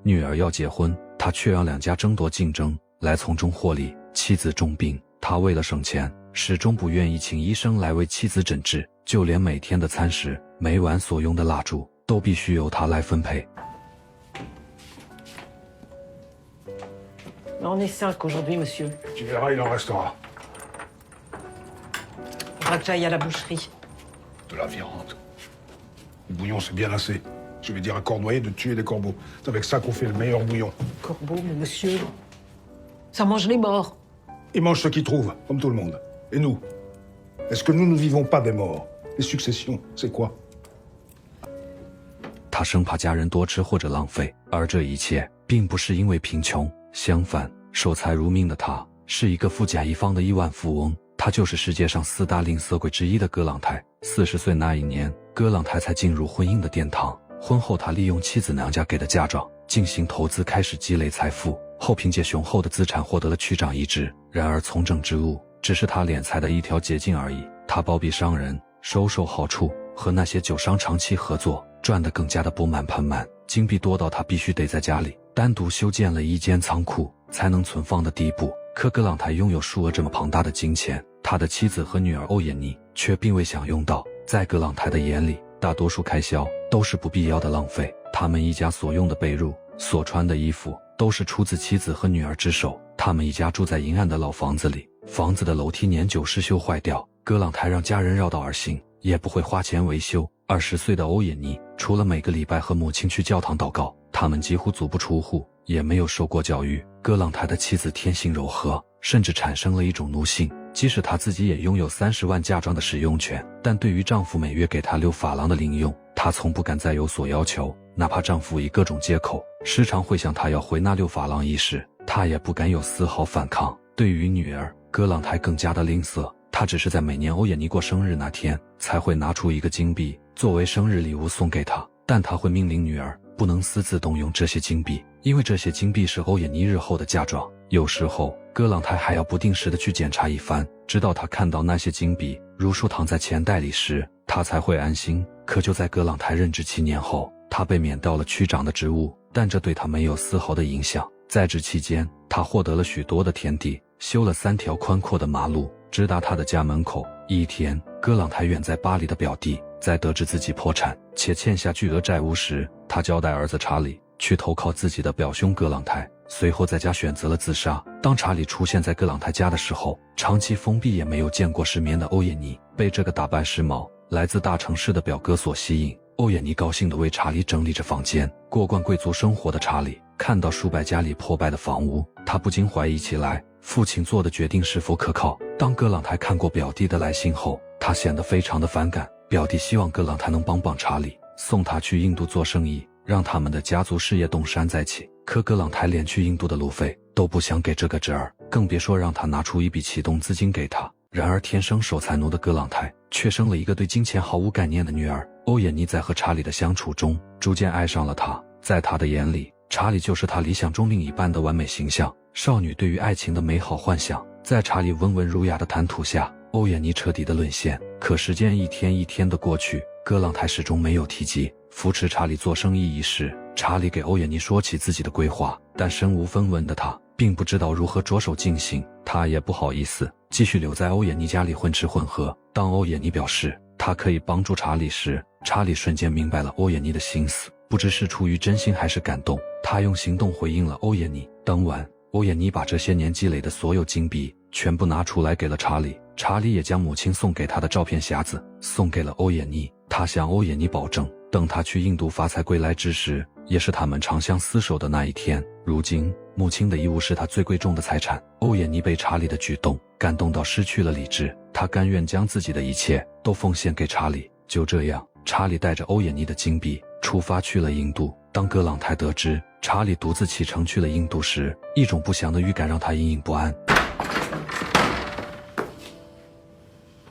女儿要结婚，他却让两家争夺竞争，来从中获利。妻子重病，他为了省钱，始终不愿意请医生来为妻子诊治，就连每天的餐食、每晚所用的蜡烛，都必须由他来分配。On est 5 aujourd'hui, monsieur. Tu verras, il en restera. Faudra que j'aille à la boucherie. De la viande. Le bouillon, c'est bien assez. Je vais dire à Cornoyer de tuer des corbeaux. C'est avec ça qu'on fait le meilleur bouillon. Corbeau, mais monsieur... Ça mange les morts. Ils mangent ce qu'ils trouvent, comme tout le monde. Et nous? Est-ce que nous ne vivons pas des morts? Les successions, c'est quoi? 他生怕家人多吃或者浪费，而这一切并不是因为贫穷，相反，守财如命的他是一个富甲一方的亿万富翁。他就是世界上4大吝啬鬼之一的葛朗台。40岁那一年，葛朗台才进入婚姻的殿堂。婚后，他利用妻子娘家给的嫁妆进行投资，开始积累财富，后凭借雄厚的资产获得了区长一职。然而从政之路只是他敛财的一条捷径而已。他包庇商人，收受好处，和那些酒商长期合作，赚得更加的钵满盆满，金币多到他必须得在家里单独修建了一间仓库才能存放的地步。可葛朗台拥有数额这么庞大的金钱，他的妻子和女儿欧也妮却并未享用到。在葛朗台的眼里，大多数开销都是不必要的浪费。他们一家所用的被褥、所穿的衣服都是出自妻子和女儿之手。他们一家住在阴暗的老房子里，房子的楼梯年久失修坏掉，葛朗台让家人绕道而行，也不会花钱维修。20岁的欧也妮除了每个礼拜和母亲去教堂祷告，他们几乎足不出户，也没有受过教育。葛朗台的妻子天性柔和，甚至产生了一种奴性。即使她自己也拥有30万嫁妆的使用权，但对于丈夫每月给她6法郎的零用，她从不敢再有所要求。哪怕丈夫以各种借口时常会向她要回那6法郎一事，她也不敢有丝毫反抗。对于女儿，葛朗台更加的吝啬，他只是在每年欧也妮过生日那天才会拿出1个金币作为生日礼物送给她，但他会命令女儿不能私自动用这些金币，因为这些金币是欧也妮日后的嫁妆。有时候葛朗台还要不定时的去检查一番，直到他看到那些金币如数躺在钱袋里时，他才会安心。可就在葛朗台任职7年后，他被免掉了区长的职务，但这对他没有丝毫的影响。在职期间，他获得了许多的田地，修了3条宽阔的马路，直达他的家门口。一天，葛朗台远在巴黎的表弟在得知自己破产且欠下巨额债务时，他交代儿子查理去投靠自己的表兄葛朗台，随后在家选择了自杀。当查理出现在葛朗台家的时候，长期封闭也没有见过世面的欧也妮被这个打扮时髦、来自大城市的表哥所吸引。欧也妮高兴地为查理整理着房间。过惯贵族生活的查理看到数百家里破败的房屋，他不禁怀疑起来父亲做的决定是否可靠。当葛朗台看过表弟的来信后，他显得非常的反感。表弟希望葛朗台能帮查理，送他去印度做生意，让他们的家族事业东山再起。可葛朗台连去印度的路费都不想给这个侄儿，更别说让他拿出一笔启动资金给他。然而天生守财奴的葛朗台却生了一个对金钱毫无概念的女儿。欧也妮在和查理的相处中逐渐爱上了他，在他的眼里，查理就是他理想中另一半的完美形象，少女对于爱情的美好幻想。在查理温文儒雅的谈吐下，欧也妮彻底的沦陷。可时间一天一天的过去，葛朗台始终没有提及扶持查理做生意一事。查理给欧也妮说起自己的规划，但身无分文的他并不知道如何着手进行，他也不好意思继续留在欧也妮家里混吃混喝。当欧也妮表示他可以帮助查理时，查理瞬间明白了欧也妮的心思，不知是出于真心还是感动，他用行动回应了欧也妮。当晚，欧也妮把这些年积累的所有金币全部拿出来给了查理，查理也将母亲送给他的照片匣子送给了欧也妮。他向欧也妮保证，等他去印度发财归来之时，也是他们长相厮守的那一天。如今母亲的遗物是他最贵重的财产。欧也妮被查理的举动感动到失去了理智，他甘愿将自己的一切都奉献给查理。就这样，查理带着欧也妮的金币出发去了印度。当葛朗台得知查理独自启程去了印度时，一种不祥的预感让他隐隐不安。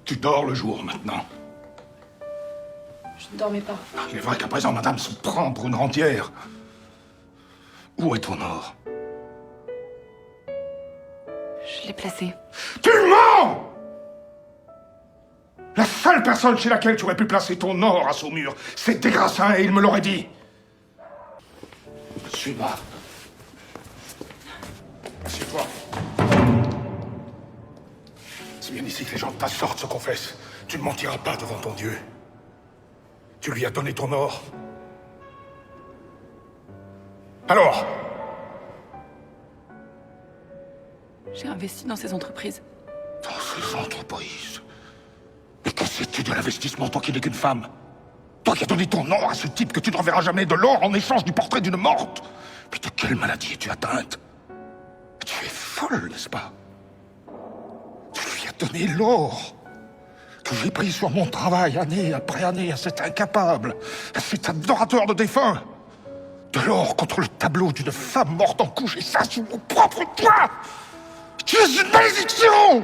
Tu dors le jour maintenant. Je ne dormais pas. Il est vrai qu'à présent, madame se prend pour une rentière. Où est ton or? Je l'ai placé. Tu mens! La seule personne chez laquelle tu aurais pu placer ton or à Saumur, c'est Desgrassins et il me l'aurait dit. Suis-moi. Assieds-toi. C'est bien ici que les gens de ta sorte se confessent. Tu ne mentiras pas devant ton Dieu. Tu lui as donné ton or. Alors? J'ai investi dans ces entreprises. Dans ces entreprises? Mais que sais-tu de l'investissement, toi qui n'es qu'une femme? Toi qui as donné ton nom à ce type que tu ne reverras jamais, de l'or en échange du portrait d'une morte? Mais de quelle maladie es-tu atteinte? Tu es folle, n'est-ce pas? Tu lui as donné l'or que j'ai pris sur mon travail, année après année, à cet incapable, à cet adorateur de défunts. De l'or contre le tableau d'une femme morte en couche, et ça sous mon propre toit! Tu es une malédiction!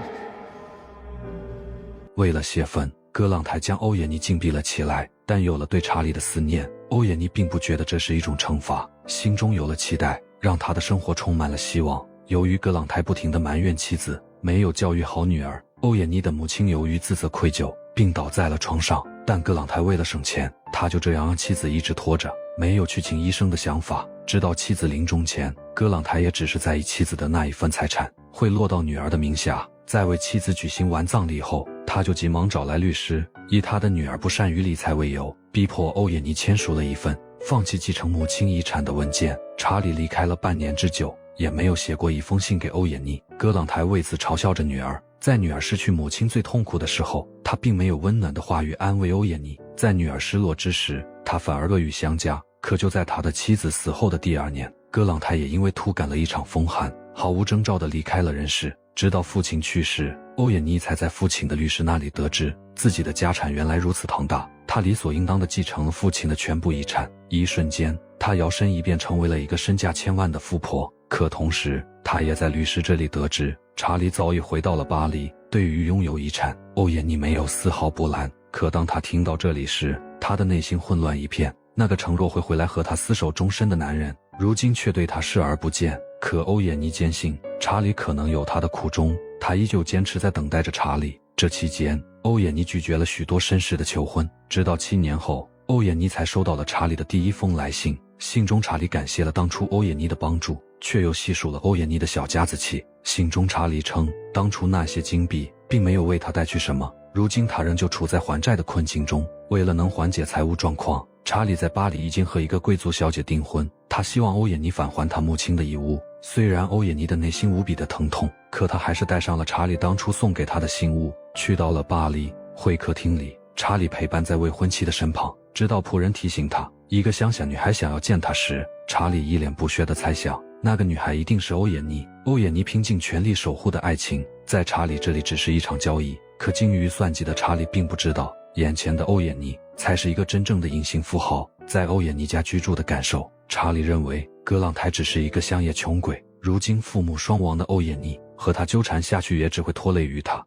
为了泄愤，葛朗台将欧也妮禁闭了起来。但有了对查理的思念，欧也妮并不觉得这是一种惩罚，心中有了期待，让他的生活充满了希望。由于葛朗台不停地埋怨妻子没有教育好女儿，欧也妮的母亲由于自责愧疚，病倒在了床上。但葛朗台为了省钱，他就这样让妻子一直拖着，没有去请医生的想法。直到妻子临终前，葛朗台也只是在意妻子的那一份财产会落到女儿的名下。在为妻子举行完葬礼后，他就急忙找来律师，以他的女儿不善于理财为由，逼迫欧也妮签署了一份放弃继承母亲遗产的文件。查理离开了半年之久，也没有写过一封信给欧也妮。葛朗台为此嘲笑着女儿，在女儿失去母亲最痛苦的时候，他并没有温暖的话语安慰欧也妮，在女儿失落之时，他反而恶语相加。可就在他的妻子死后的第2年，葛朗台也因为突感了一场风寒，毫无征兆地离开了人世。直到父亲去世，欧也妮才在父亲的律师那里得知自己的家产原来如此庞大，她理所应当地继承了父亲的全部遗产。一瞬间，她摇身一变成为了一个身价千万的富婆。可同时，她也在律师这里得知查理早已回到了巴黎。对于拥有遗产，欧也妮没有丝毫波澜。可当她听到这里时，她的内心混乱一片。那个承诺会回来和她厮守终身的男人，如今却对她视而不见。可欧也妮坚信查理可能有他的苦衷，她依旧坚持在等待着查理。这期间，欧也妮拒绝了许多绅士的求婚，直到7年后，欧也妮才收到了查理的第一封来信。信中查理感谢了当初欧也妮的帮助，却又细数了欧也妮的小家子气。信中查理称，当初那些金币并没有为他带去什么，如今他仍旧处在还债的困境中。为了能缓解财务状况，查理在巴黎已经和一个贵族小姐订婚，他希望欧也妮返还他母亲的遗物。虽然欧也妮的内心无比的疼痛，可她还是带上了查理当初送给她的信物，去到了巴黎。会客厅里，查理陪伴在未婚妻的身旁，直到仆人提醒他一个乡下女孩想要见他时，查理一脸不屑地猜想那个女孩一定是欧也妮。欧也妮拼尽全力守护的爱情，在查理这里只是一场交易。可精于算计的查理并不知道，眼前的欧也妮才是一个真正的隐形富豪。在欧也妮家居住的感受，查理认为葛朗台只是一个乡野穷鬼。如今父母双亡的欧也妮和他纠缠下去也只会拖累于他。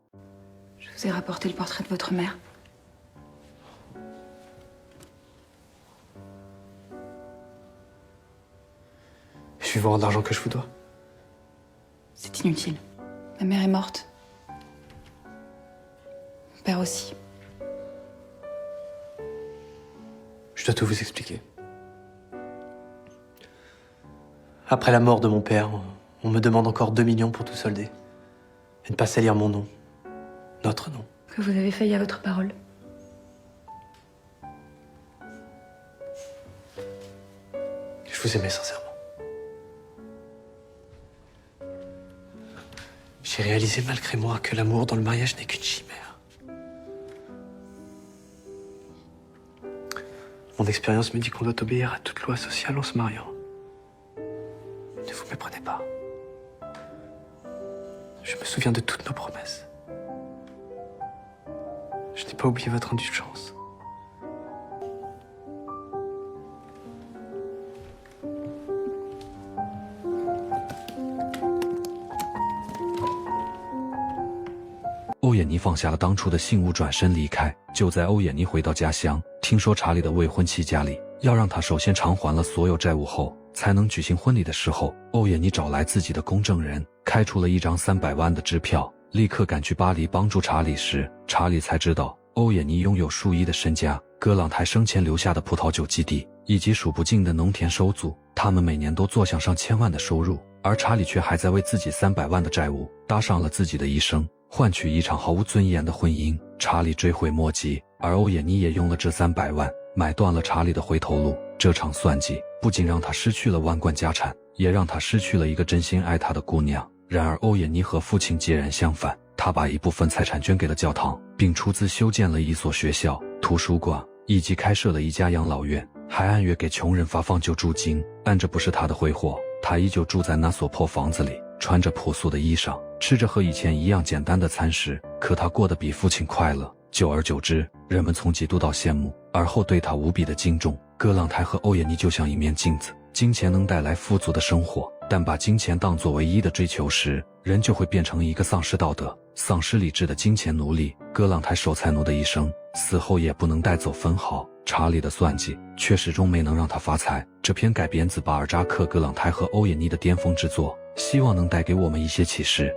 Je vous ai rapporté le portrait de votre mère. Je vais vous rendre l'argent que je vous dois. C'est inutile. Ma mère est morte. Mon père aussi. Je dois tout vous expliquer. Après la mort de mon père, on me demande encore 2 millions pour tout solder. Et ne pas salir mon nom. Notre nom. Que vous avez failli à votre parole. Je vous aimais sincèrement. J'ai réalisé malgré moi que l'amour dans le mariage n'est qu'une chimère. Mon expérience me dit qu'on doit obéir à toute loi sociale en se mariant. Ne vous méprenez pas. Je me souviens de toutes nos promesses. Je n'ai pas oublié votre indulgence. « 欧也妮放下了当初的信物，转身离开。就在欧也妮回到家乡，听说查理的未婚妻家里要让他首先偿还了所有债务后，才能举行婚礼的时候，欧也妮找来自己的公证人，开出了一张300万的支票，立刻赶去巴黎帮助查理时，查理才知道欧也妮拥有数亿的身家，葛朗台生前留下的葡萄酒基地，以及数不尽的农田收租。他他们每年都坐享上千万的收入，而查理却还在为自己300万的债务搭上了自己的一生，换取一场毫无尊严的婚姻。查理追悔莫及，而欧也妮也用了这300万买断了查理的回头路。这场算计不仅让他失去了万贯家产，也让他失去了一个真心爱他的姑娘。然而欧也妮和父亲截然相反，他把一部分财产捐给了教堂，并出资修建了一所学校、图书馆，以及开设了一家养老院，还按月给穷人发放救助金。但这不是他的挥霍，他依旧住在那所破房子里，穿着朴素的衣裳，吃着和以前一样简单的餐食，可他过得比父亲快乐。久而久之，人们从嫉妒到羡慕，而后对他无比的敬重。葛朗台和欧也妮就像一面镜子，金钱能带来富足的生活，但把金钱当作唯一的追求时，人就会变成一个丧失道德、丧失理智的金钱奴隶。葛朗台守财奴的一生，死后也不能带走分毫。查理的算计却始终没能让他发财。这篇改编自巴尔扎克、葛朗台和欧也妮的巅峰之作，希望能带给我们一些启示。